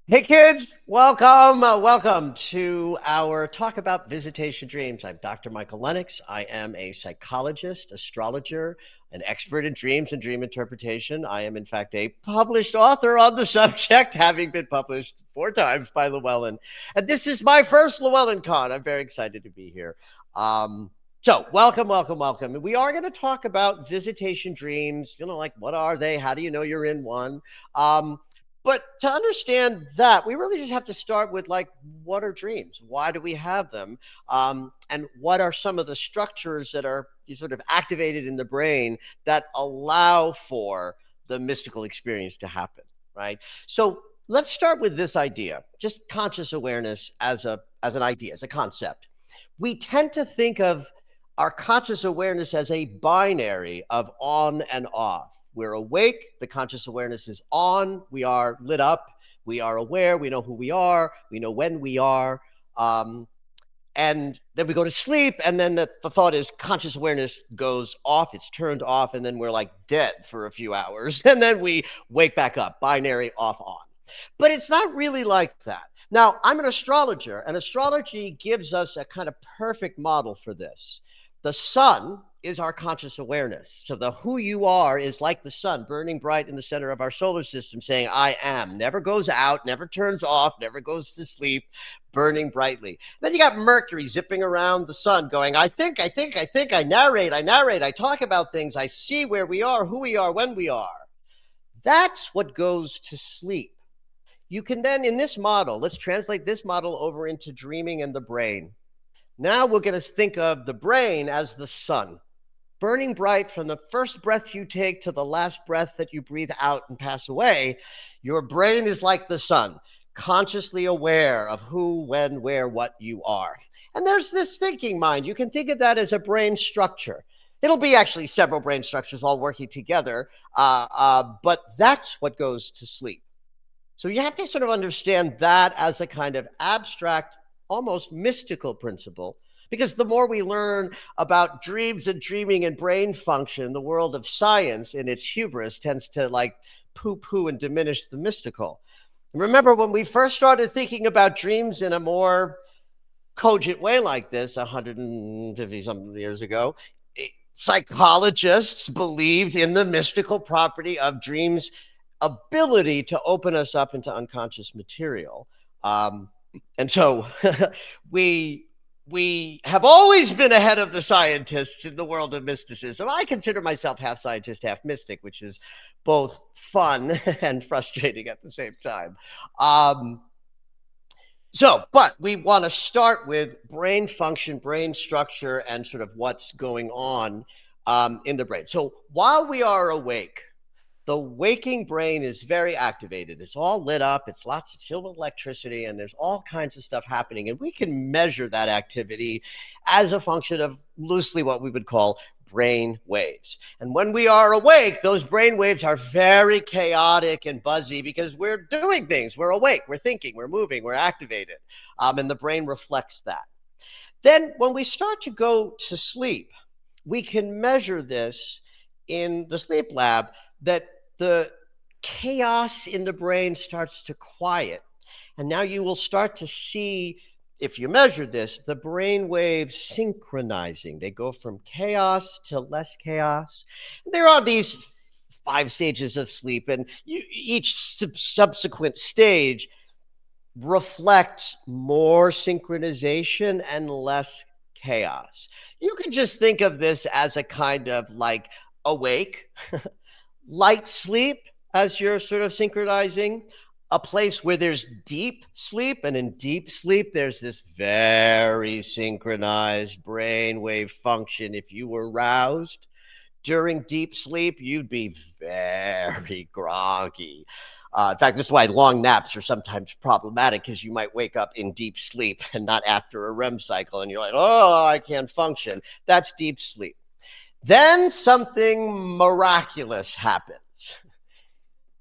Hey kids, welcome to our talk about visitation dreams. I'm Dr. Michael Lennox. I am a psychologist, astrologer, an expert in dreams and dream interpretation. I am, in fact, a published author on the subject, having been published 4 times by Llewellyn. And this is my first LlewellynCon. I'm very excited to be here. So welcome. We are going to talk about visitation dreams, like what are they? How do you know you're in one? But to understand that, we really just have to start with what are dreams? Why do we have them? And what are some of the structures that are sort of activated in the brain that allow for the mystical experience to happen, right? So let's start with this idea, just conscious awareness as an idea, as a concept. We tend to think of our conscious awareness as a binary of on and off. We're awake, the conscious awareness is on, we are lit up, we are aware, we know who we are, we know when we are. And then we go to sleep, and then the thought is conscious awareness goes off, it's turned off, and then we're like dead for a few hours, and then we wake back up, binary off on. But it's not really like that. Now, I'm an astrologer, and astrology gives us a kind of perfect model for this. The sun is our conscious awareness. So the who you are is like the sun burning bright in the center of our solar system saying, I am, never goes out, never turns off, never goes to sleep, burning brightly. Then you got Mercury zipping around the sun going, I think, I narrate, I talk about things, I see where we are, who we are, when we are. That's what goes to sleep. You can then, in this model, let's translate this model over into dreaming and the brain. Now we're going to think of the brain as the sun, burning bright from the first breath you take to the last breath that you breathe out and pass away. Your brain is like the sun, consciously aware of who, when, where, what you are. And there's this thinking mind. You can think of that as a brain structure. It'll be actually several brain structures all working together, but that's what goes to sleep. So you have to sort of understand that as a kind of abstract, almost mystical principle, because the more we learn about dreams and dreaming and brain function, the world of science in its hubris tends to poo-poo and diminish the mystical. Remember, when we first started thinking about dreams in a more cogent way like this 150 something years ago, psychologists believed in the mystical property of dreams' ability to open us up into unconscious material. And so we have always been ahead of the scientists in the world of mysticism. I consider myself half scientist, half mystic, which is both fun and frustrating at the same time. But we want to start with brain function, brain structure, and sort of what's going on in the brain. So while we are awake, the waking brain is very activated. It's all lit up. It's filled with electricity, and there's all kinds of stuff happening. And we can measure that activity as a function of loosely what we would call brain waves. And when we are awake, those brain waves are very chaotic and buzzy because we're doing things. We're awake, we're thinking, we're moving, we're activated. And the brain reflects that. Then when we start to go to sleep, we can measure this in the sleep lab, that the chaos in the brain starts to quiet. And now you will start to see, if you measure this, the brain waves synchronizing. They go from chaos to less chaos. There are these 5 stages of sleep, and each subsequent stage reflects more synchronization and less chaos. You can just think of this as a kind of awake, light sleep as you're sort of synchronizing, a place where there's deep sleep. And in deep sleep, there's this very synchronized brainwave function. If you were roused during deep sleep, you'd be very groggy. In fact, this is why long naps are sometimes problematic, because you might wake up in deep sleep and not after a REM cycle, and you're like, oh, I can't function. That's deep sleep. Then something miraculous happens.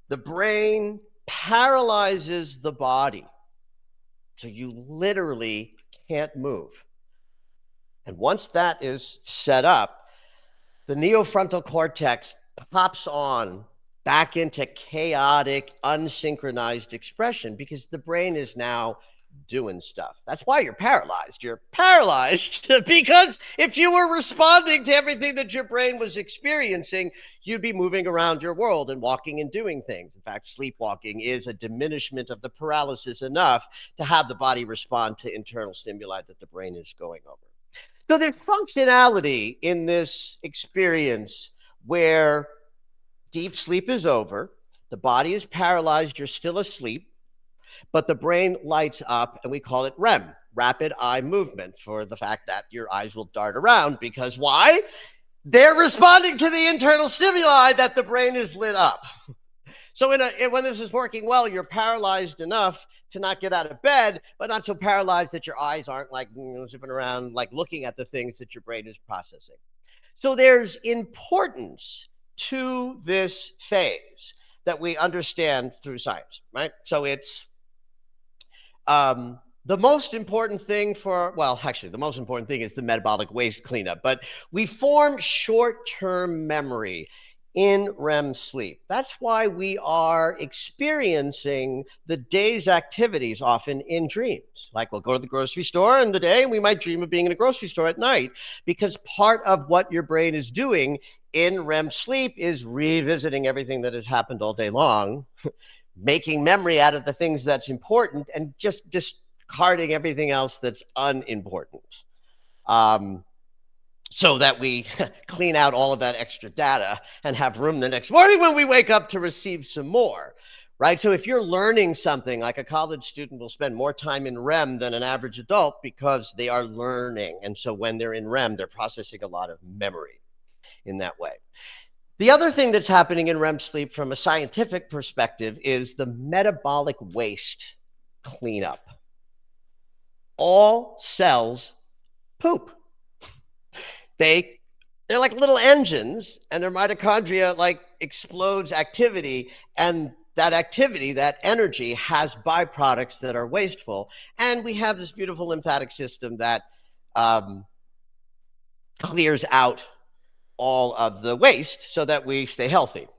The brain paralyzes the body, so you literally can't move. And once that is set up, the neofrontal cortex pops on back into chaotic, unsynchronized expression because the brain is now doing stuff. That's why you're paralyzed. You're paralyzed because if you were responding to everything that your brain was experiencing, you'd be moving around your world and walking and doing things. In fact, sleepwalking is a diminishment of the paralysis enough to have the body respond to internal stimuli that the brain is going over. So there's functionality in this experience where deep sleep is over, the body is paralyzed, you're still asleep, but the brain lights up, and we call it REM, rapid eye movement, for the fact that your eyes will dart around because why? They're responding to the internal stimuli that the brain is lit up. So when this is working well, you're paralyzed enough to not get out of bed, but not so paralyzed that your eyes aren't like zipping around, like looking at the things that your brain is processing. So there's importance to this phase that we understand through science, right? So it's the most important thing the most important thing is the metabolic waste cleanup, but we form short-term memory in REM sleep. That's why we are experiencing the day's activities often in dreams. Like we'll go to the grocery store in the day and we might dream of being in a grocery store at night, because part of what your brain is doing in REM sleep is revisiting everything that has happened all day long, making memory out of the things that's important and just discarding everything else that's unimportant. So that we clean out all of that extra data and have room the next morning when we wake up to receive some more, right? So if you're learning something, like a college student will spend more time in REM than an average adult because they are learning. And so when they're in REM, they're processing a lot of memory in that way. The other thing that's happening in REM sleep from a scientific perspective is the metabolic waste cleanup. All cells poop. They're like little engines, and their mitochondria like explodes activity, and that activity, that energy, has byproducts that are wasteful. And we have this beautiful lymphatic system that clears out all of the waste so that we stay healthy.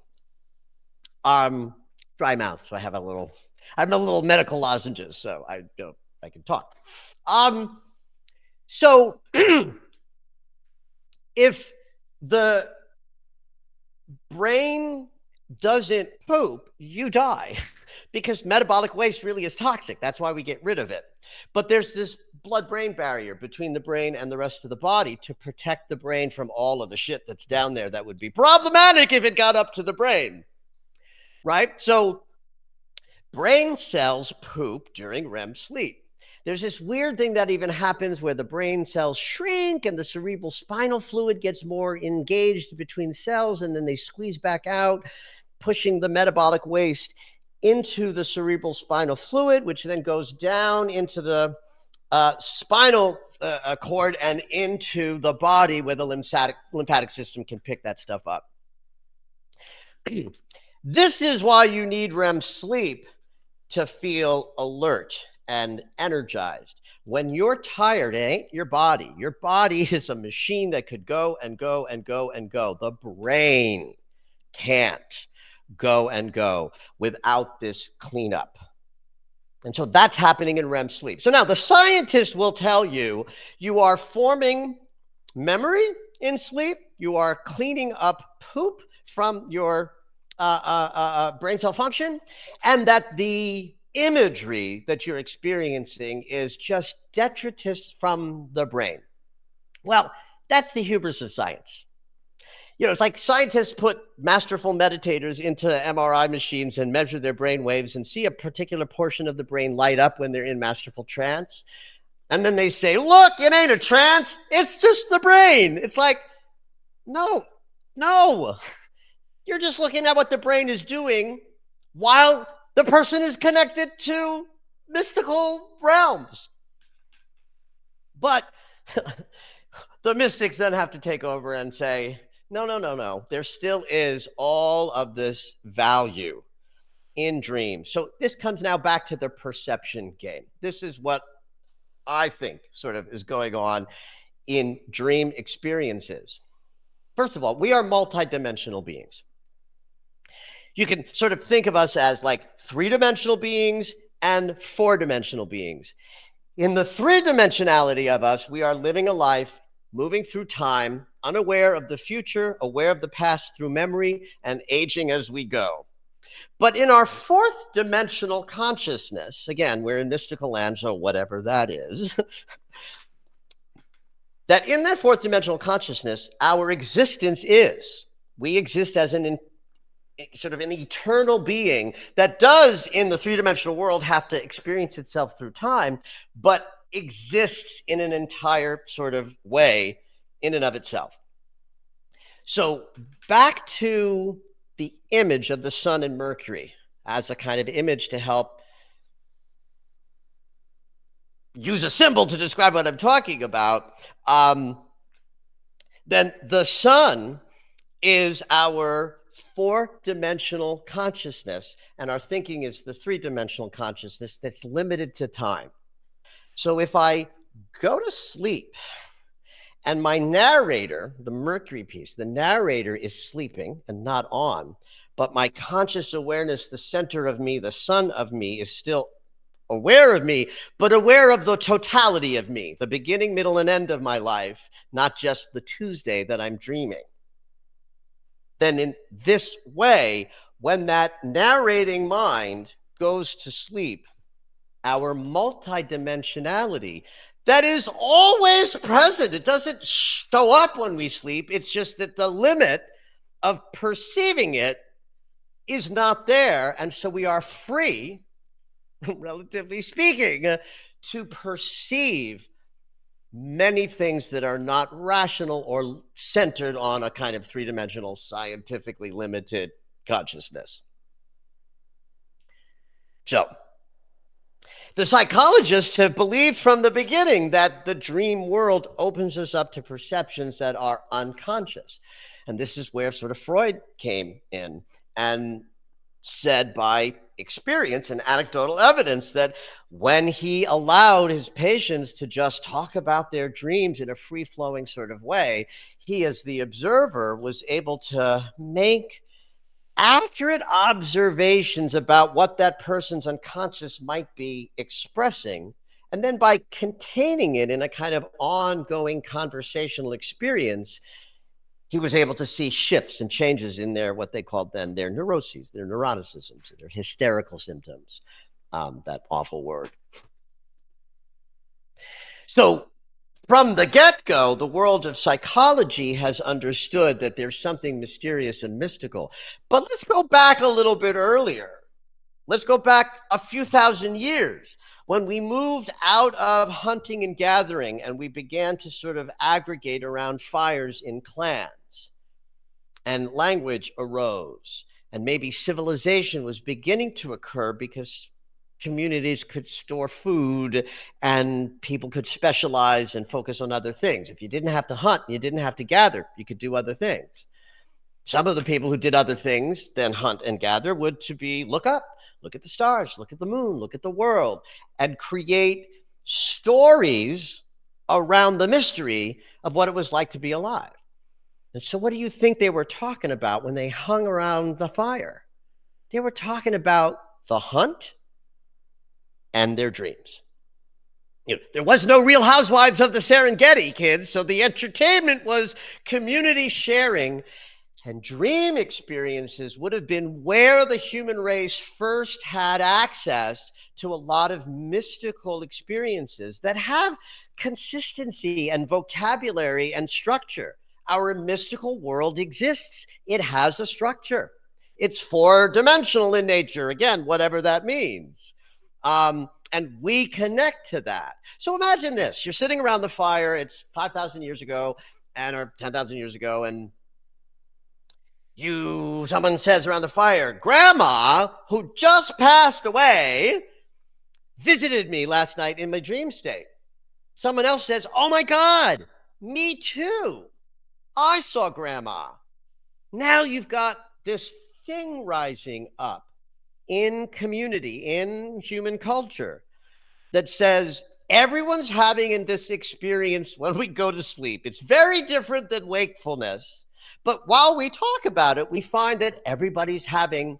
Dry mouth, so I have a little medical lozenges, so I can talk. So if the brain doesn't poop, you die because metabolic waste really is toxic. That's why we get rid of it. But there's this blood-brain barrier between the brain and the rest of the body to protect the brain from all of the shit that's down there that would be problematic if it got up to the brain, right? So brain cells poop during REM sleep. There's this weird thing that even happens where the brain cells shrink and the cerebral spinal fluid gets more engaged between cells, and then they squeeze back out, pushing the metabolic waste into the cerebral spinal fluid, which then goes down into the spinal cord and into the body where the lymphatic system can pick that stuff up. This is why you need REM sleep to feel alert and energized. When you're tired, it ain't your body. Your body is a machine that could go and go and go and go. The brain can't go and go without this cleanup. And so that's happening in REM sleep. So now the scientists will tell you, you are forming memory in sleep. You are cleaning up poop from your brain cell function, and that the imagery that you're experiencing is just detritus from the brain. Well, that's the hubris of science. You know, it's like scientists put masterful meditators into MRI machines and measure their brain waves and see a particular portion of the brain light up when they're in masterful trance. And then they say, look, it ain't a trance, it's just the brain. It's like, no. You're just looking at what the brain is doing while the person is connected to mystical realms. But the mystics then have to take over and say, no. There still is all of this value in dreams. So this comes now back to the perception game. This is what I think sort of is going on in dream experiences. First of all, we are multidimensional beings. You can sort of think of us as like three-dimensional beings and four-dimensional beings. In the three-dimensionality of us, we are living a life moving through time, unaware of the future, aware of the past through memory, and aging as we go. But in our fourth dimensional consciousness, again, we're in mystical land, so whatever that is, that in that fourth dimensional consciousness, our existence is. We exist as sort of an eternal being that does, in the three-dimensional world, have to experience itself through time, but exists in an entire sort of way in and of itself. So back to the image of the sun and Mercury as a kind of image to help use a symbol to describe what I'm talking about, then the sun is our four-dimensional consciousness, and our thinking is the three-dimensional consciousness that's limited to time. So if I go to sleep and my narrator, the Mercury piece, the narrator is sleeping and not on, but my conscious awareness, the center of me, the sun of me, is still aware of me, but aware of the totality of me, the beginning, middle, and end of my life, not just the Tuesday that I'm dreaming. Then in this way, when that narrating mind goes to sleep, our multidimensionality that is always present, it doesn't show up when we sleep, it's just that the limit of perceiving it is not there, and so we are free, relatively speaking, to perceive many things that are not rational or centered on a kind of three-dimensional, scientifically limited consciousness. So, the psychologists have believed from the beginning that the dream world opens us up to perceptions that are unconscious. And this is where sort of Freud came in and said by experience and anecdotal evidence that when he allowed his patients to just talk about their dreams in a free-flowing sort of way, he, as the observer, was able to make accurate observations about what that person's unconscious might be expressing. And then by containing it in a kind of ongoing conversational experience, he was able to see shifts and changes in their, what they called then their neuroses, their neuroticisms, their hysterical symptoms, that awful word. So from the get-go, the world of psychology has understood that there's something mysterious and mystical. But let's go back a little bit earlier. Let's go back a few thousand years when we moved out of hunting and gathering and we began to sort of aggregate around fires in clans, and language arose, and maybe civilization was beginning to occur because communities could store food and people could specialize and focus on other things. If you didn't have to hunt, you didn't have to gather, you could do other things. Some of the people who did other things than hunt and gather would look up, look at the stars, look at the moon, look at the world, and create stories around the mystery of what it was like to be alive. And so what do you think they were talking about when they hung around the fire? They were talking about the hunt and their dreams. There was no Real Housewives of the Serengeti, kids, so the entertainment was community sharing, and dream experiences would have been where the human race first had access to a lot of mystical experiences that have consistency and vocabulary and structure. Our mystical world exists. It has a structure. It's four-dimensional in nature, again, whatever that means. And we connect to that. So imagine this. You're sitting around the fire. It's 5,000 years ago or 10,000 years ago, and someone says around the fire, Grandma, who just passed away, visited me last night in my dream state. Someone else says, oh my God, me too. I saw Grandma. Now you've got this thing rising up in community, in human culture, that says everyone's having this experience when we go to sleep. It's very different than wakefulness. But while we talk about it, we find that everybody's having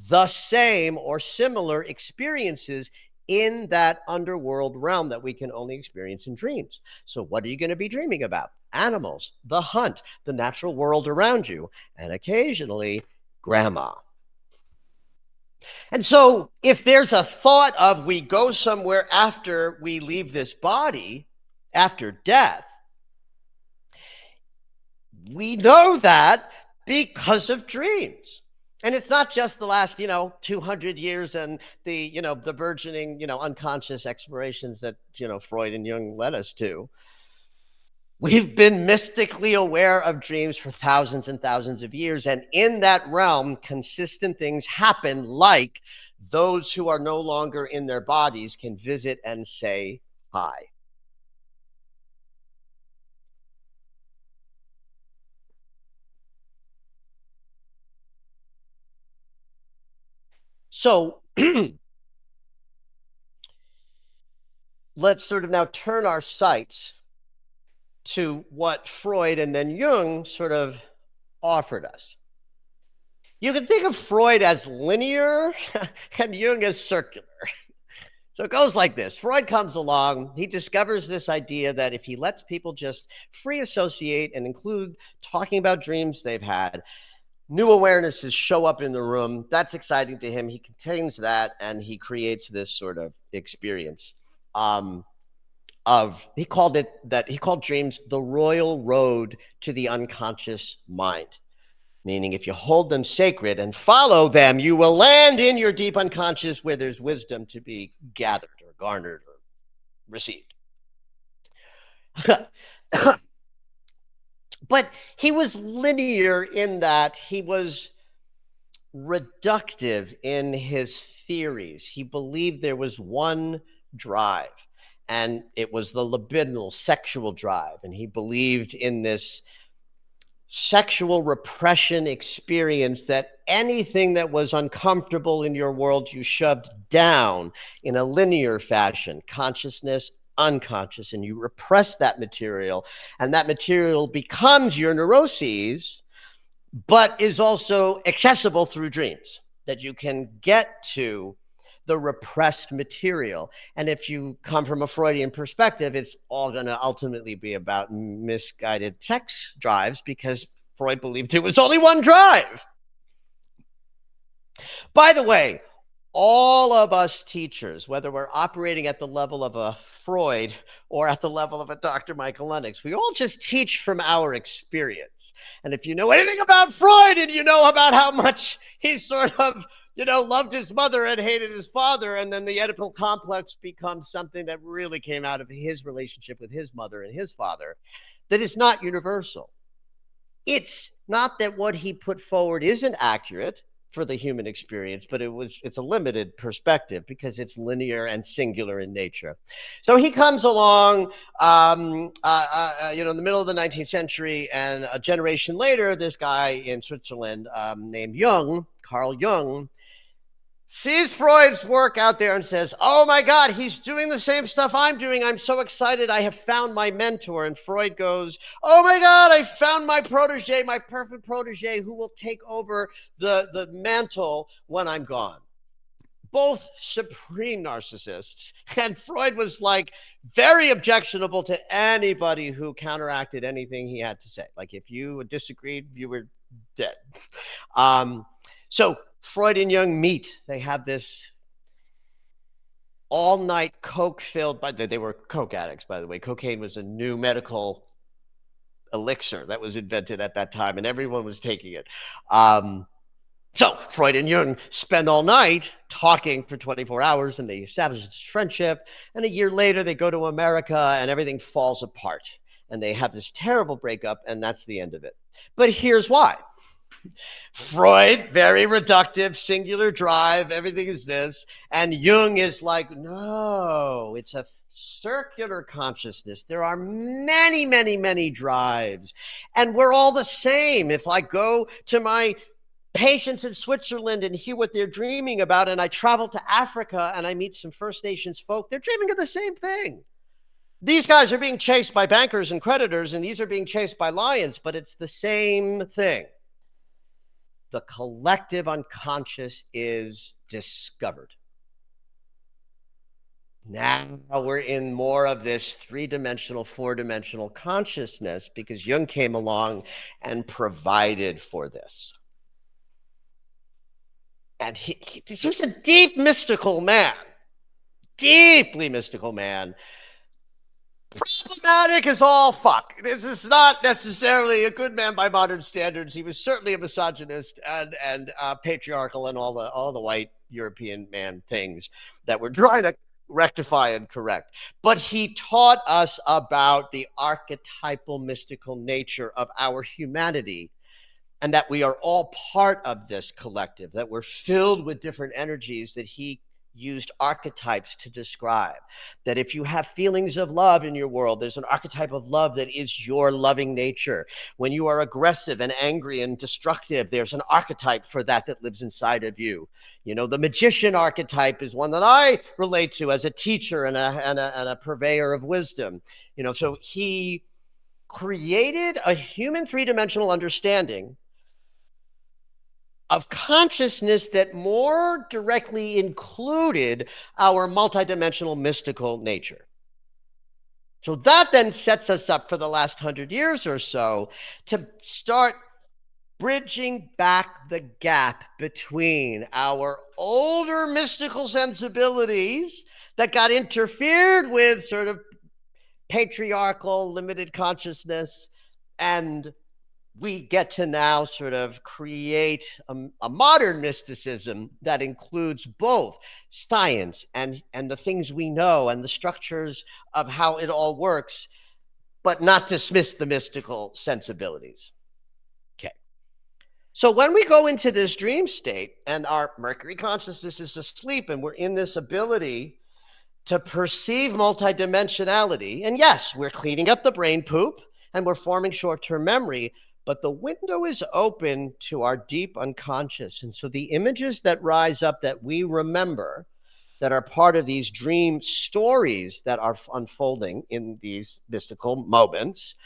the same or similar experiences in that underworld realm that we can only experience in dreams. So, what are you going to be dreaming about? Animals, the hunt, the natural world around you, and occasionally grandma. And so, if there's a thought of we go somewhere after we leave this body, after death, we know that because of dreams. And it's not just the last, 200 years and the burgeoning, unconscious explorations that, Freud and Jung led us to. We've been mystically aware of dreams for thousands and thousands of years. And in that realm, consistent things happen, like those who are no longer in their bodies can visit and say hi. So let's sort of now turn our sights to what Freud and then Jung sort of offered us. You can think of Freud as linear and Jung as circular. So it goes like this. Freud comes along, he discovers this idea that if he lets people just free associate and include talking about dreams they've had, new awarenesses show up in the room. That's exciting to him. He contains that and he creates this sort of experience. He called dreams the royal road to the unconscious mind, meaning if you hold them sacred and follow them, you will land in your deep unconscious where there's wisdom to be gathered or garnered or received. But he was linear in that he was reductive in his theories. He believed there was one drive, and it was the libidinal sexual drive. And he believed in this sexual repression experience, that anything that was uncomfortable in your world, you shoved down in a linear fashion, consciousness, unconscious, and you repress that material. And that material becomes your neuroses, but is also accessible through dreams, that you can get to the repressed material. And if you come from a Freudian perspective, it's all going to ultimately be about misguided sex drives, because Freud believed there was only one drive. By the way, all of us teachers, whether we're operating at the level of a Freud or at the level of a Dr. Michael Lennox, we all just teach from our experience. And if you know anything about Freud and you know about how much he sort of, loved his mother and hated his father, and then the Oedipal complex becomes something that really came out of his relationship with his mother and his father, that is not universal. It's not that what he put forward isn't accurate for the human experience, but it's a limited perspective because it's linear and singular in nature. So he comes along, in the middle of the 19th century, and a generation later, this guy in Switzerland named Carl Jung, sees Freud's work out there and says, oh my God, he's doing the same stuff I'm doing. I'm so excited. I have found my mentor. And Freud goes, oh my God, I found my protege, my perfect protege who will take over the mantle when I'm gone. Both supreme narcissists. And Freud was like very objectionable to anybody who counteracted anything he had to say. Like if you disagreed, you were dead. So Freud and Jung meet. They have this all-night coke-filled, they were coke addicts, by the way. Cocaine was a new medical elixir that was invented at that time, and everyone was taking it. So Freud and Jung spend all night talking for 24 hours, and they establish this friendship. And a year later, they go to America, and everything falls apart. And they have this terrible breakup, and that's the end of it. But here's why. Freud, very reductive, singular drive, everything is this. And Jung is like, no, it's a circular consciousness. There are many, many, many drives. And we're all the same. If I go to my patients in Switzerland and hear what they're dreaming about, and I travel to Africa and I meet some First Nations folk, they're dreaming of the same thing. These guys are being chased by bankers and creditors, and these are being chased by lions, but it's the same thing. the collective unconscious is discovered. Now we're in more of this three-dimensional, four-dimensional consciousness because Jung came along and provided for this. And he was a deep mystical man, deeply mystical man. Problematic as all fuck. This is not necessarily a good man by modern standards. He was certainly a misogynist and patriarchal and all the white European man things that we're trying to rectify and correct. But he taught us about the archetypal mystical nature of our humanity, and that we are all part of this collective, that we're filled with different energies that he used archetypes to describe. That if you have feelings of love in your world, there's an archetype of love that is your loving nature. When you are aggressive and angry and destructive, there's an archetype for that lives inside of you. You know, the magician archetype is one that I relate to as a teacher and a purveyor of wisdom. You know, so he created a human three-dimensional understanding of consciousness that more directly included our multidimensional mystical nature. So that then sets us up for the last 100 years or so to start bridging back the gap between our older mystical sensibilities that got interfered with sort of patriarchal limited consciousness, and we get to now sort of create a modern mysticism that includes both science and the things we know and the structures of how it all works, but not dismiss the mystical sensibilities. Okay. So when we go into this dream state and our Mercury consciousness is asleep and we're in this ability to perceive multidimensionality, and yes, we're cleaning up the brain poop and we're forming short-term memory, but the window is open to our deep unconscious. And so the images that rise up that we remember, that are part of these dream stories that are unfolding in these mystical moments,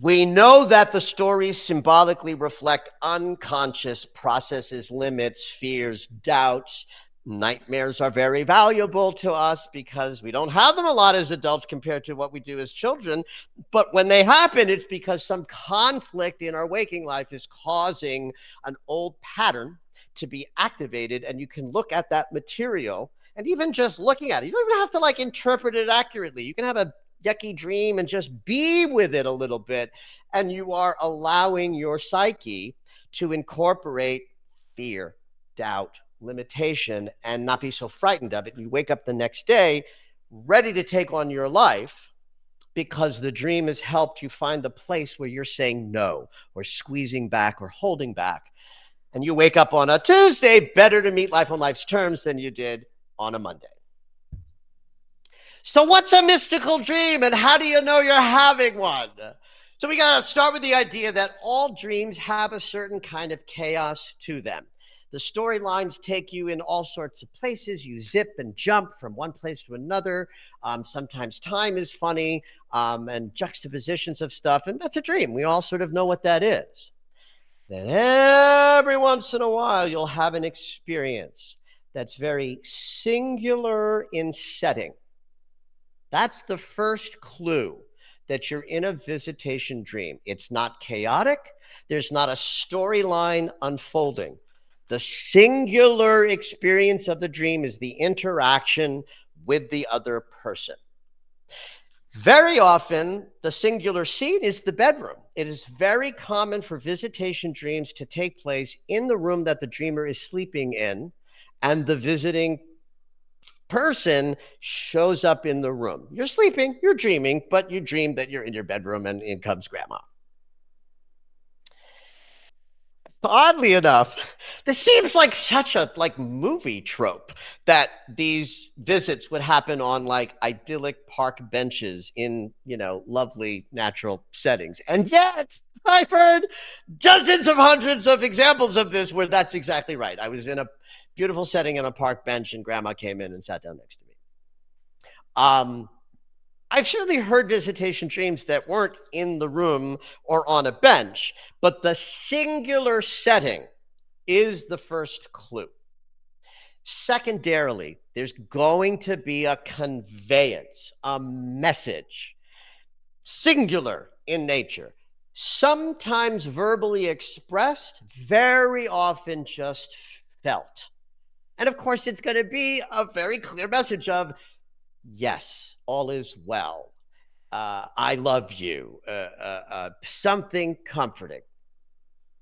we know that the stories symbolically reflect unconscious processes, limits, fears, doubts. Nightmares are very valuable to us because we don't have them a lot as adults compared to what we do as children. But when they happen, it's because some conflict in our waking life is causing an old pattern to be activated. And you can look at that material, and even just looking at it, you don't even have to like interpret it accurately. You can have a yucky dream and just be with it a little bit. And you are allowing your psyche to incorporate fear, doubt, limitation, and not be so frightened of it. You wake up the next day ready to take on your life because the dream has helped you find the place where you're saying no or squeezing back or holding back. And you wake up on a Tuesday better to meet life on life's terms than you did on a Monday. So what's a mystical dream and how do you know you're having one? So we got to start with the idea that all dreams have a certain kind of chaos to them. The storylines take you in all sorts of places. You zip and jump from one place to another. Sometimes time is funny and juxtapositions of stuff. And that's a dream. We all sort of know what that is. Then every once in a while, you'll have an experience that's very singular in setting. That's the first clue that you're in a visitation dream. It's not chaotic. There's not a storyline unfolding. The singular experience of the dream is the interaction with the other person. Very often, the singular seat is the bedroom. It is very common for visitation dreams to take place in the room that the dreamer is sleeping in, and the visiting person shows up in the room. You're sleeping, you're dreaming, but you dream that you're in your bedroom and in comes grandma. Oddly enough, this seems like such a movie trope that these visits would happen on like idyllic park benches in, lovely natural settings. And yet I've heard dozens of hundreds of examples of this where that's exactly right. I was in a beautiful setting on a park bench and grandma came in and sat down next to me. I've certainly heard visitation dreams that weren't in the room or on a bench, but the singular setting is the first clue. Secondarily, there's going to be a conveyance, a message, singular in nature, sometimes verbally expressed, very often just felt. And of course, it's going to be a very clear message of, yes, all is well. I love you. Something comforting,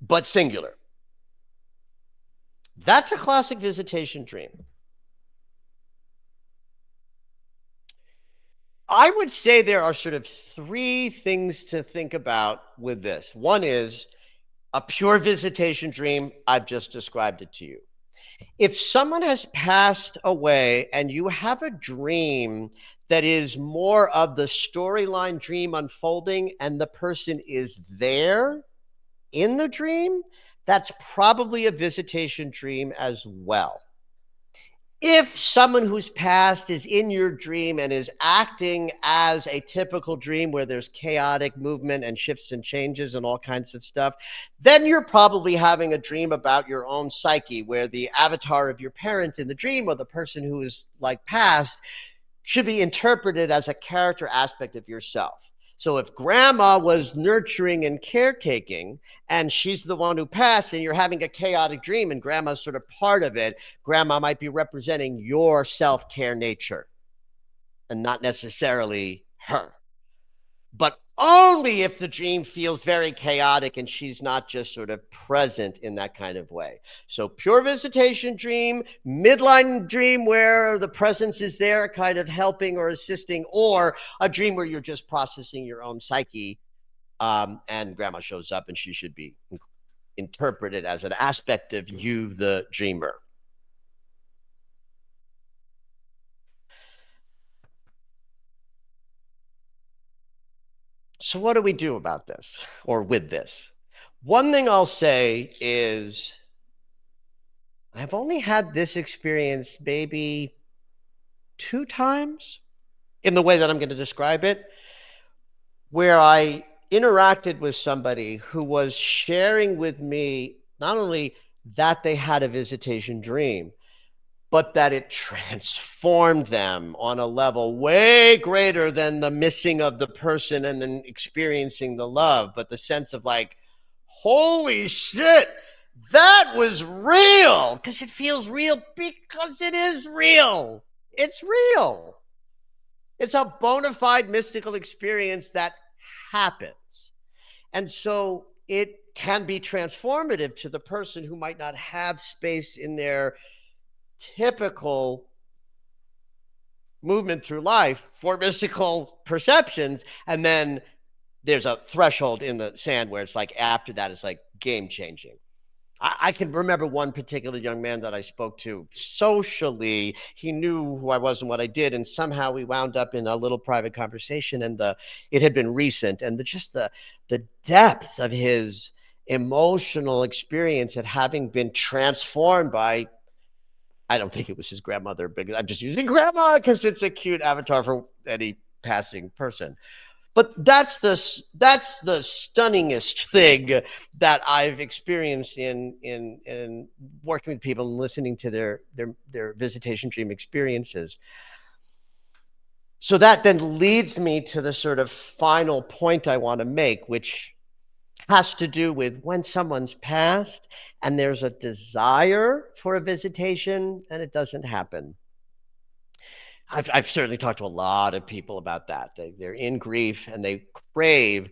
but singular. That's a classic visitation dream. I would say there are sort of three things to think about with this. One is a pure visitation dream. I've just described it to you. If someone has passed away and you have a dream that is more of the storyline dream unfolding and the person is there in the dream, that's probably a visitation dream as well. If someone who's passed is in your dream and is acting as a typical dream where there's chaotic movement and shifts and changes and all kinds of stuff, then you're probably having a dream about your own psyche where the avatar of your parent in the dream or the person who is like passed should be interpreted as a character aspect of yourself. So if grandma was nurturing and caretaking and she's the one who passed and you're having a chaotic dream and grandma's sort of part of it, grandma might be representing your self-care nature and not necessarily her. But only if the dream feels very chaotic and she's not just sort of present in that kind of way. So pure visitation dream, midline dream where the presence is there kind of helping or assisting, or a dream where you're just processing your own psyche and grandma shows up and she should be interpreted as an aspect of you, the dreamer. So what do we do about this or with this? One thing I'll say is I've only had this experience maybe 2 times in the way that I'm going to describe it, where I interacted with somebody who was sharing with me not only that they had a visitation dream, but that it transformed them on a level way greater than the missing of the person and then experiencing the love, but the sense of like, holy shit, that was real, because it feels real because it is real. It's real. It's a bona fide mystical experience that happens. And so it can be transformative to the person who might not have space in their typical movement through life for mystical perceptions. And then there's a threshold in the sand where it's like after that, it's like game changing. I can remember one particular young man that I spoke to socially. He knew who I was and what I did, and somehow we wound up in a little private conversation, and it had been recent, and the depth of his emotional experience at having been transformed by, I don't think it was his grandmother, but I'm just using grandma because it's a cute avatar for any passing person. But that's the stunningest thing that I've experienced in working with people and listening to their visitation dream experiences. So that then leads me to the sort of final point I want to make, which has to do with when someone's passed and there's a desire for a visitation and it doesn't happen. I've certainly talked to a lot of people about that. They're in grief and they crave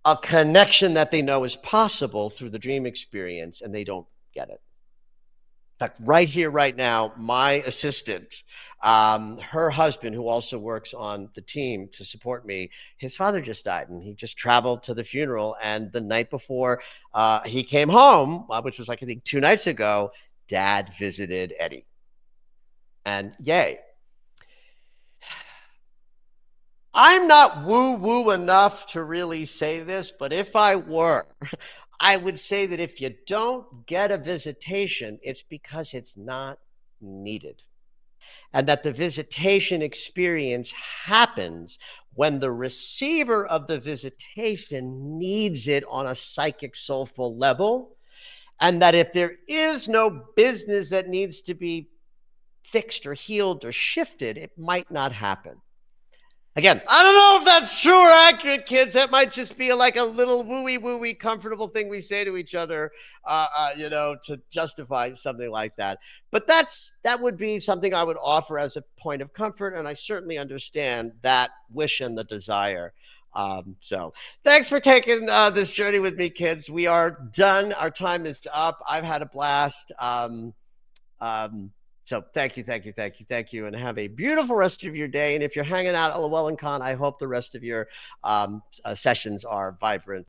a connection that they know is possible through the dream experience, and they don't get it. In fact, right here, right now, my assistant, her husband, who also works on the team to support me, his father just died, and he just traveled to the funeral. And the night before he came home, which was like, I think 2 nights ago, Dad visited Eddie. And yay. I'm not woo-woo enough to really say this, but if I were, I would say that if you don't get a visitation, it's because it's not needed. And that the visitation experience happens when the receiver of the visitation needs it on a psychic, soulful level. And that if there is no business that needs to be fixed or healed or shifted, it might not happen. Again, I don't know if that's true or accurate, kids. That might just be like a little wooey comfortable thing we say to each other, to justify something like that. But that would be something I would offer as a point of comfort, and I certainly understand that wish and the desire. So thanks for taking this journey with me, kids. We are done. Our time is up. I've had a blast. So thank you, and have a beautiful rest of your day. And if you're hanging out at LlewellynCon, I hope the rest of your sessions are vibrant.